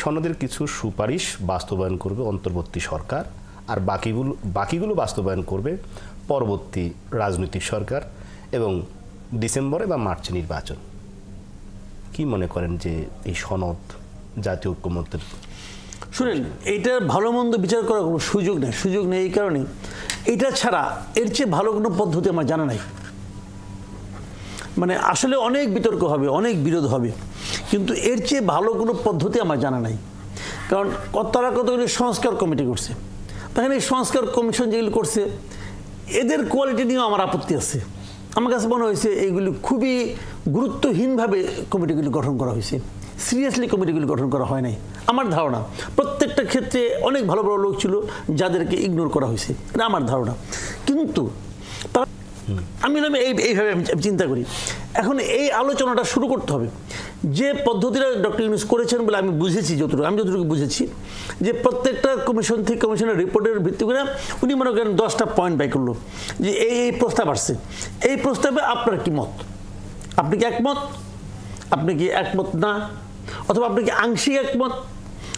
সনদের কিছু সুপারিশ বাস্তবায়ন করবে অন্তর্বর্তী সরকার, আর বাকিগুলো বাস্তবায়ন করবে পরবর্তী রাজনৈতিক সরকার এবং ডিসেম্বরে বা মার্চে নির্বাচন। কি মনে করেন যে এই সনদ জাতীয় ঐক্যমত্যের? শুনেন, এইটার ভালো মন্দ বিচার করার কোনো সুযোগ নেই। এই কারণে এটা ছাড়া এর চেয়ে ভালো কোনো পদ্ধতি আমার জানা নাই। মানে আসলে অনেক বিতর্ক হবে, অনেক বিরোধ হবে, কিন্তু এর চেয়ে ভালো কোনো পদ্ধতি আমার জানা নাই। কারণ তারা কতগুলি সংস্কার কমিটি করছে, তখন এই সংস্কার কমিশন যেগুলো করছে এদের কোয়ালিটি নিয়েও আমার আপত্তি আছে। আমার কাছে মনে হয়েছে এইগুলি খুবই গুরুত্বহীনভাবে কমিটিগুলি গঠন করা হয়েছে, সিরিয়াসলি কমিটিগুলি গঠন করা হয় নাই। আমার ধারণা প্রত্যেকটা ক্ষেত্রে অনেক ভালো ভালো লোক ছিল যাদেরকে ইগনোর করা হয়েছে, এটা আমার ধারণা। কিন্তু আমি এইভাবে আমি চিন্তা করি, এখন এই আলোচনাটা শুরু করতে হবে। যে পদ্ধতিটা ডক্টর ইউনূস করেছেন বলে আমি বুঝেছি, আমি যতটুকু বুঝেছি, যে প্রত্যেকটা কমিশন থেকে কমিশনের রিপোর্টের ভিত্তি করে উনি মনে করেন 10টা পয়েন্ট বাই করলো যে এই প্রস্তাব আসছে, এই প্রস্তাবে আপনার কি মত, আপনি কি একমত, আপনি কি একমত না, অথবা আপনি কি আংশিক একমত,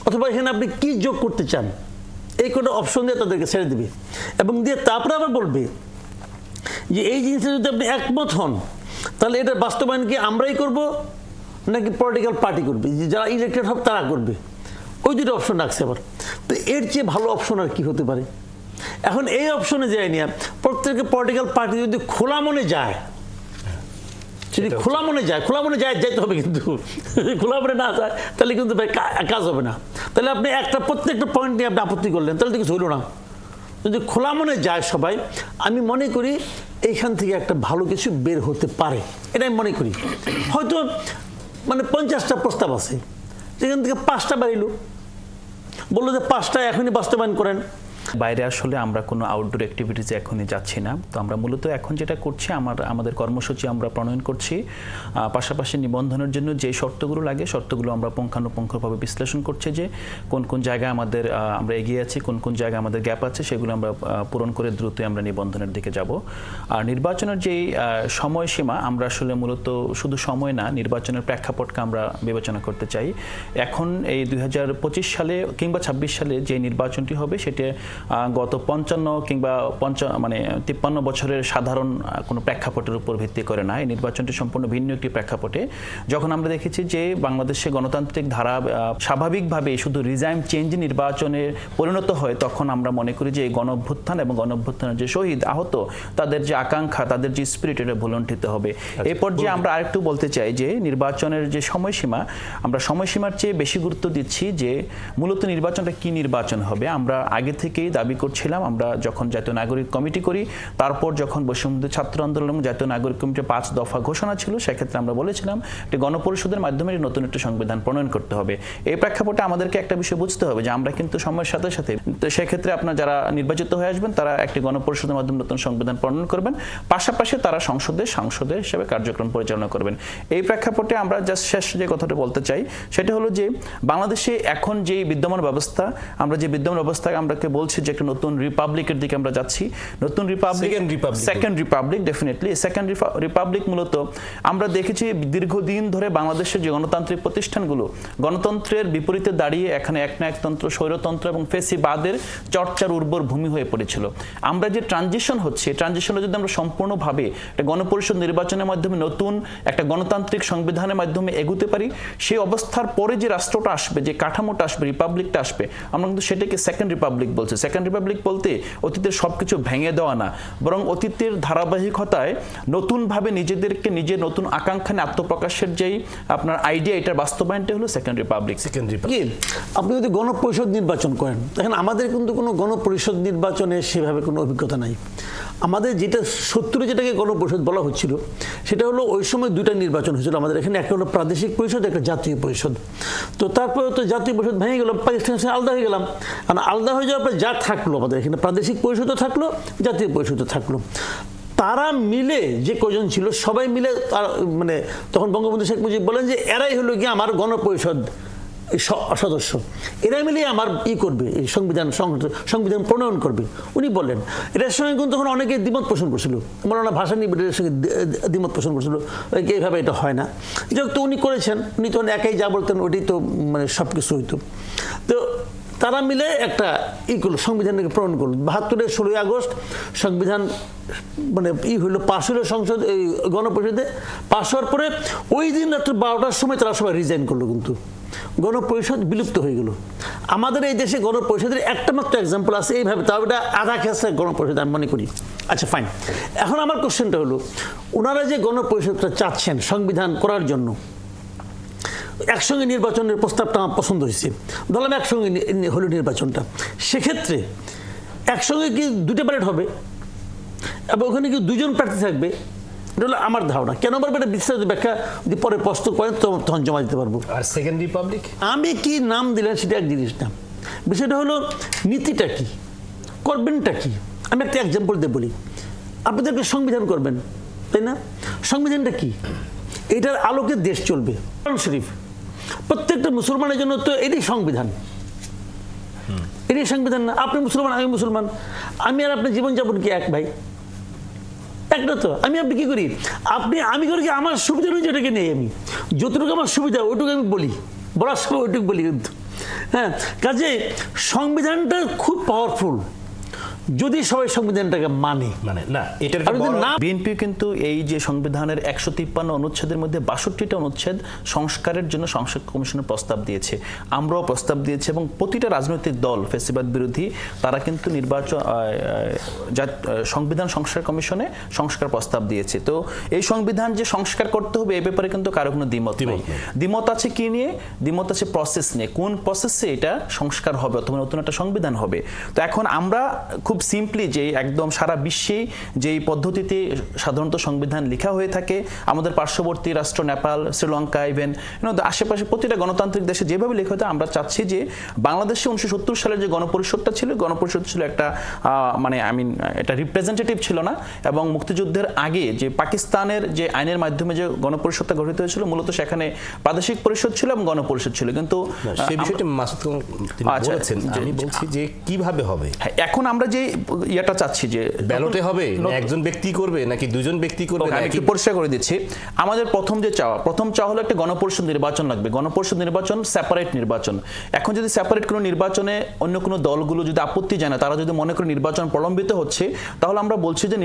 অথবা এখানে আপনি কি যোগ করতে চান, এই কোনো অপশন দিয়ে তাদেরকে ছেড়ে দেবে এবং দিয়ে তারপরে আবার বলবে যে এই জিনিসটা যদি আপনি একমত হন তাহলে এটা বাস্তবায়ন কি আমরাই করব নাকি পলিটিক্যাল পার্টি করবে, যে যারা ইলেক্টেড হবে তারা করবে। ওই দুটো অপশন রাখছে আবার। তো এর চেয়ে ভালো অপশন আর কি হতে পারে? এখন এই অপশনে যায় নিয়ে প্রত্যেকে পলিটিক্যাল পার্টি যদি খোলা মনে যায়, যদি খোলা মনে যায় যাইতে হবে, কিন্তু খোলা মনে না যায় তাহলে কিন্তু কাজ হবে না। তাহলে আপনি প্রত্যেকটা পয়েন্ট নিয়ে আপনি আপত্তি করলেন, তাহলে তো কিছু হইল না। যদি খোলা মনে যায় সবাই, আমি মনে করি এইখান থেকে একটা ভালো কিছু বের হতে পারে, এটা আমি মনে করি। হয়তো মানে 50টা প্রস্তাব আছে, সেখান থেকে 5টা বাড়িল, বললো যে 5টা এখনই বাস্তবায়ন করেন। বাইরে আসলে আমরা কোনো আউটডোর অ্যাক্টিভিটিসে এখনই যাচ্ছি না। তো আমরা মূলত এখন যেটা করছি, আমাদের কর্মসূচি আমরা প্রণয়ন করছি, পাশাপাশি নিবন্ধনের জন্য যে শর্তগুলো লাগে শর্তগুলো আমরা পুঙ্খানুপুঙ্খভাবে বিশ্লেষণ করছি, যে কোন কোন জায়গায় আমরা এগিয়ে আছি, কোন কোন জায়গায় আমাদের গ্যাপ আছে, সেগুলো আমরা পূরণ করে দ্রুতই আমরা নিবন্ধনের দিকে যাব। আর নির্বাচনের যেই সময়সীমা, আমরা আসলে মূলত শুধু সময় না, নির্বাচনের প্রেক্ষাপটকে আমরা বিবেচনা করতে চাই। এখন এই 2025 সালে কিংবা 26 সালে যে নির্বাচনটি হবে সেটা গত 55 কিংবা 53 বছরের সাধারণ কোনো প্রেক্ষাপটের উপর ভিত্তি করে না। এই নির্বাচনটি সম্পূর্ণ ভিন্ন একটি প্রেক্ষাপটে। যখন আমরা দেখেছি যে বাংলাদেশে গণতান্ত্রিক ধারা স্বাভাবিকভাবে শুধু রিজাইম চেঞ্জ নির্বাচনে পরিণত হয়, তখন আমরা মনে করি যে এই গণঅভ্যুত্থান এবং গণঅভ্যুত্থানের যে শহীদ আহত, তাদের যে আকাঙ্ক্ষা, তাদের যে স্পিরিট, এটা ভুলণ্ঠিত হবে। এই পর্যায়ে আমরা আরেকটু বলতে চাই যে নির্বাচনের যে সময়সীমা, আমরা সময়সীমার চেয়ে বেশি গুরুত্ব দিচ্ছি যে মূলত নির্বাচনটা কি নির্বাচন হবে। আমরা আগে থেকেই দাবি করছিলাম, আমরা যখন জাতীয় নাগরিক কমিটি করি, তারপর যখন বৈষম্য ছাত্র আন্দোলন এবং জাতীয় নাগরিক কমিটির 5 দফা ঘোষণা ছিল, সেক্ষেত্রে আমরা বলেছিলাম একটি গণপরিষদের মাধ্যমে নতুন একটি সংবিধান প্রণয়ন করতে হবে। এই প্রেক্ষাপটে আমাদেরকে একটা বিষয় বুঝতে হবে যে আমরা কিন্তু সময়ের সাথে সাথে, সেক্ষেত্রে আপনার যারা নির্বাচিত হয়ে আসবেন তারা একটি গণপরিষদের মাধ্যমে নতুন সংবিধান প্রণয়ন করবেন, পাশাপাশি তারা সাংসদের হিসেবে কার্যক্রম পরিচালনা করবেন। এই প্রেক্ষাপটে আমরা জাস্ট শেষ যে কথাটা বলতে চাই সেটা হলো যে বাংলাদেশে এখন যে বিদ্যমান ব্যবস্থা, আমরা যে বিদ্যমান ব্যবস্থাকে আমরাকে বলছি যে একটা নতুন রিপাবলিকের দিকে আমরা যাচ্ছি। নতুন second Republic definitely. Second Republic মূলত আমরা দেখেছি দীর্ঘদিন ধরে বাংলাদেশের যে গণতান্ত্রিক প্রতিষ্ঠানগুলো গণতন্ত্রের বিপরীতে দাঁড়িয়ে এখানে একনায়কতন্ত্র, স্বৈরতন্ত্র এবং ফেসিবাদের চর্চার উর্বর ভূমি হয়ে পড়েছিল। আমরা যে ট্রানজিশন হচ্ছে, ট্রানজিশনে যদি আমরা সম্পূর্ণভাবে একটা গণপরিষদ নির্বাচনের মাধ্যমে নতুন একটা গণতান্ত্রিক সংবিধানের মাধ্যমে এগুতে পারি, সেই অবস্থার পরে যে রাষ্ট্রটা আসবে, যে কাঠামোটা আসবে, রিপাবলিকটা আসবে, আমরা কিন্তু সেটাকে সেকেন্ড রিপাবলিক বলছি। সেকেন্ড রিপাবলিক বলতে অতীতের সবকিছু ভেঙে দেওয়া না, বরং অতীতের ধারাবাহিকতায় নতুনভাবে নিজেদেরকে নিজের নতুন আকাঙ্ক্ষা নিয়ে আত্মপ্রকাশের যেই আপনার আইডিয়া, এটার বাস্তবায়নটা হলো সেকেন্ড রিপাবলিক। আপনি যদি গণপরিষদ নির্বাচন করেন, দেখেন আমাদের কিন্তু কোনো গণপরিষদ নির্বাচনে সেভাবে কোনো অভিজ্ঞতা নাই। আমাদের যেটা 70-এ যেটাকে গণপরিষদ বলা হচ্ছিল, সেটা হলো ওই সময় 2টা নির্বাচন হয়েছিল আমাদের এখানে, একটা হলো প্রাদেশিক পরিষদ, একটা জাতীয় পরিষদ। তো তারপরে তো জাতীয় পরিষদ ভেঙে গেল, পাকিস্তানের সাথে আলাদা হয়ে গেলাম। আর আলাদা হয়ে যাওয়ার পর যা থাকলো আমাদের এখানে, প্রাদেশিক পরিষদও থাকলো, জাতীয় পরিষদও থাকলো। তারা মিলে যে কজন ছিল সবাই মিলে, মানে তখন বঙ্গবন্ধু শেখ মুজিব বলেন যে এরাই হলো গিয়ে আমার গণপরিষদ এই সদস্য, এরা মিলে আমার করবে, এই সংবিধান প্রণয়ন করবে। উনি বললেন এটার সঙ্গে কিন্তু তখন অনেকে দ্বিমত পোষণ করছিল, মৌলানা ভাসানী এটার সঙ্গে দ্বিমত পোষণ করছিল, এইভাবে এটা হয় না। যেহেতু উনি করেছেন, উনি তখন একাই যা বলতেন ওইটাই তো মানে সব কিছু হইতো। তো তারা মিলে একটা করলো, সংবিধানকে প্রণয়ন করলো। ৭২-এর ১৬ই আগস্ট সংবিধান মানে হইলো, পাশ হইলো সংসদ, এই গণপরিষদে পাশ হওয়ার পরে ওই দিন রাত্রে ১২টার সময় তারা সবাই রিজাইন করলো, কিন্তু গণপরিষদ বিলুপ্ত হয়ে গেল। আমাদের এই দেশে গণপরিষদের একটা মাত্র এক্সাম্পল আছে এইভাবে, তাও এটা আধা খেসে গণপরিষদ আমি মনে করি। আচ্ছা ফাইন, এখন আমার কোশ্চেনটা হলো, ওনারা যে গণপরিষদটা চাচ্ছেন সংবিধান করার জন্য, একসঙ্গে নির্বাচনের প্রস্তাবটা আমার পছন্দ হয়েছে, ধরলাম একসঙ্গে হলো নির্বাচনটা, সেক্ষেত্রে একসঙ্গে কি দুটো ব্যালট হবে এবং ওখানে কি দুজন প্রার্থী থাকবে? এটা হলো আমার ধারণা। কেন বলবো এটা বিস্তারিত ব্যাখ্যা যদি পরে প্রশ্ন করেন তখন জমা দিতে পারবো। আর সেকেন্ড রিপাবলিক আমি কি নাম দিলেন সেটা এক জিনিস না, বিষয়টা হলো নীতিটা কি, করবেনটা কি। আমি একটা এক্সাম্পল দিয়ে বলি, আপনাদেরকে সংবিধান করবেন, তাই না? সংবিধানটা কি? এটার আলোকে দেশ চলবে। কোরআন শরীফ প্রত্যেকটা মুসলমানের জন্য তো এটাই সংবিধান, এটাই সংবিধান না? আপনি মুসলমান, আমি মুসলমান, আমি আর আপনার জীবনযাপন কি এক ভাই? একটা তো। আমি আপনি কি করি, আমি করি কি আমার সুবিধা রয়েছে ওটাকে নেই, আমি যতটুকু আমার সুবিধা ওইটুকু আমি বলি, বলার সময় ওইটুকু বলি কিন্তু। হ্যাঁ, কাজে সংবিধানটা খুব পাওয়ারফুল যদি সবাই সংবিধানটাকে মানে না। এটার বিএনপি কিন্তু এই যে সংবিধানের ১৫৩ অনুচ্ছেদের মধ্যে ৬২টা অনুচ্ছেদ সংস্কারের জন্য সংসদ কমিশনের প্রস্তাব দিয়েছে, আমরাও প্রস্তাব দিয়েছি, এবং প্রতিটা রাজনৈতিক দল ফ্যাসিবাদ বিরোধী তারা কিন্তু সংবিধান সংস্কার কমিশনে সংস্কার প্রস্তাব দিয়েছে। তো এই সংবিধান যে সংস্কার করতে হবে এই ব্যাপারে কিন্তু কারো কোনো দ্বিমত নেই। দ্বিমত আছে কি নিয়ে? দ্বিমত আছে প্রসেস নিয়ে, কোন প্রসেসে এটা সংস্কার হবে অথবা নতুন একটা সংবিধান হবে। তো এখন আমরা খুব সিম্পলি যে একদম সারা বিশ্বে যেই পদ্ধতিতে সাধারণত সংবিধান লেখা হয়ে থাকে, আমাদের পার্শ্ববর্তী রাষ্ট্র নেপাল, শ্রীলঙ্কা, ইভেন আশেপাশে প্রতিটা গণতান্ত্রিক দেশে যেভাবে লেখা হতো, আমরা চাচ্ছি যে বাংলাদেশে ১৯৭০ সালের যে গণপরিষদটা ছিল, গণপরিষদ ছিল একটা মানে এটা রিপ্রেজেন্টেটিভ ছিল না, এবং মুক্তিযুদ্ধের আগে যে পাকিস্তানের যে আইনের মাধ্যমে যে গণপরিষদটা গঠিত হয়েছিল, মূলত সেখানে প্রাদেশিক পরিষদ ছিল এবং গণপরিষদ ছিল। কিন্তু সেই বিষয়টি মাসুদ বলেছেন, আমি বলছি যে কিভাবে হবে। এখন আমরা যে ইয়েটা চাচ্ছি যে ব্যালটে হবে, একজন ব্যক্তি করবে নাকি দুজন ব্যক্তি করবে, আমি একটু পরিষ্কার করে দিচ্ছি। আমাদের প্রথম চাওয়া হলো একটা গণপরিষদ নির্বাচন লাগবে। গণপরিষদ নির্বাচন সেপারেট নির্বাচন। এখন যদি সেপারেট কোনো নির্বাচনে অন্য কোনো দলগুলো যদি আপত্তি জানায়, তারা যদি মনে করে নির্বাচন প্রলম্বিত হচ্ছে, তাহলে আমরা বলছি যে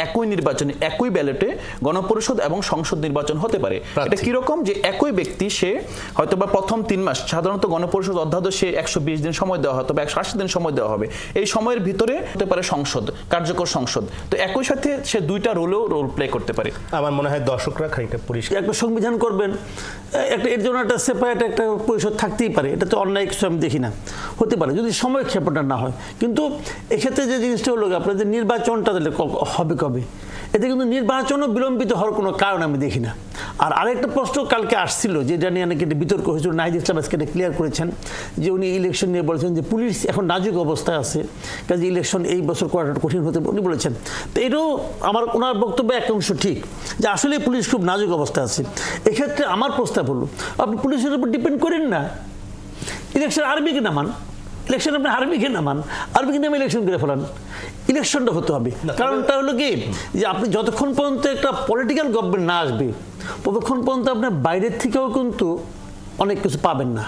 একই নির্বাচনে একই ব্যালটে গণপরিষদ এবং সংসদ নির্বাচন হতে পারে। এটা কিরকম? যে একই ব্যক্তি, সে হয়তো বা প্রথম 3 মাস, সাধারণত গণপরিষদ অধ্যাদেশে 120 দিন সময় দেওয়া হতো বা 180 দিন সময় দেওয়া হবে, এই সময়ের ভিতরে হতে পারে সংসদ, কার্যকর সংসদ। তো একই সাথে সে দুইটা রোল প্লে করতে পারে। আমার মনে হয় দর্শকরা খানিকটা পরিষ্কার, একটা সংবিধান করবেন, এর জন্য একটা সেপারেট একটা পরিষদ থাকতেই পারে, এটা তো অন্যায় কিছু আমি দেখি না, হতে পারে যদি সময় ক্ষেপণটা না হয়। কিন্তু এক্ষেত্রে যে জিনিসটা হলো আপনাদের নির্বাচনটা হবে কবে, এতে কিন্তু নির্বাচনও বিলম্বিত হওয়ার কোনো কারণ আমি দেখি না। আর আরেকটা প্রশ্ন কালকে আসছিল, যেটা নিয়ে অনেক বিতর্ক হয়েছিল, নাহিদ ইসলাম আজকে এটা ক্লিয়ার করেছেন, যে উনি ইলেকশন নিয়ে বলেছেন যে পুলিশ এখন নাজুক অবস্থায় আছে, কাজে ইলেকশন এই বছর করাটা কঠিন হতে উনি বলেছেন। তো এটাও ওনার বক্তব্য এক অংশ ঠিক, যে আসলে পুলিশ খুব নাজুক অবস্থায় আছে। এক্ষেত্রে আমার প্রস্তাব হলো, আপনি পুলিশের উপর ডিপেন্ড করেন না, ইলেকশন আর্মিকে নামান, ইলেকশন আপনি আর্মিকে নামান, আর্মিকে নামে ইলেকশন করে ফেলান, ইলেকশনটা হতে হবে। কারণটা হলো কি, যে আপনি যতক্ষণ পর্যন্ত একটা পলিটিক্যাল গভর্নমেন্ট না আসবে ততক্ষণ পর্যন্ত আপনার বাইরের থেকেও কিন্তু অনেক কিছু পাবেন না।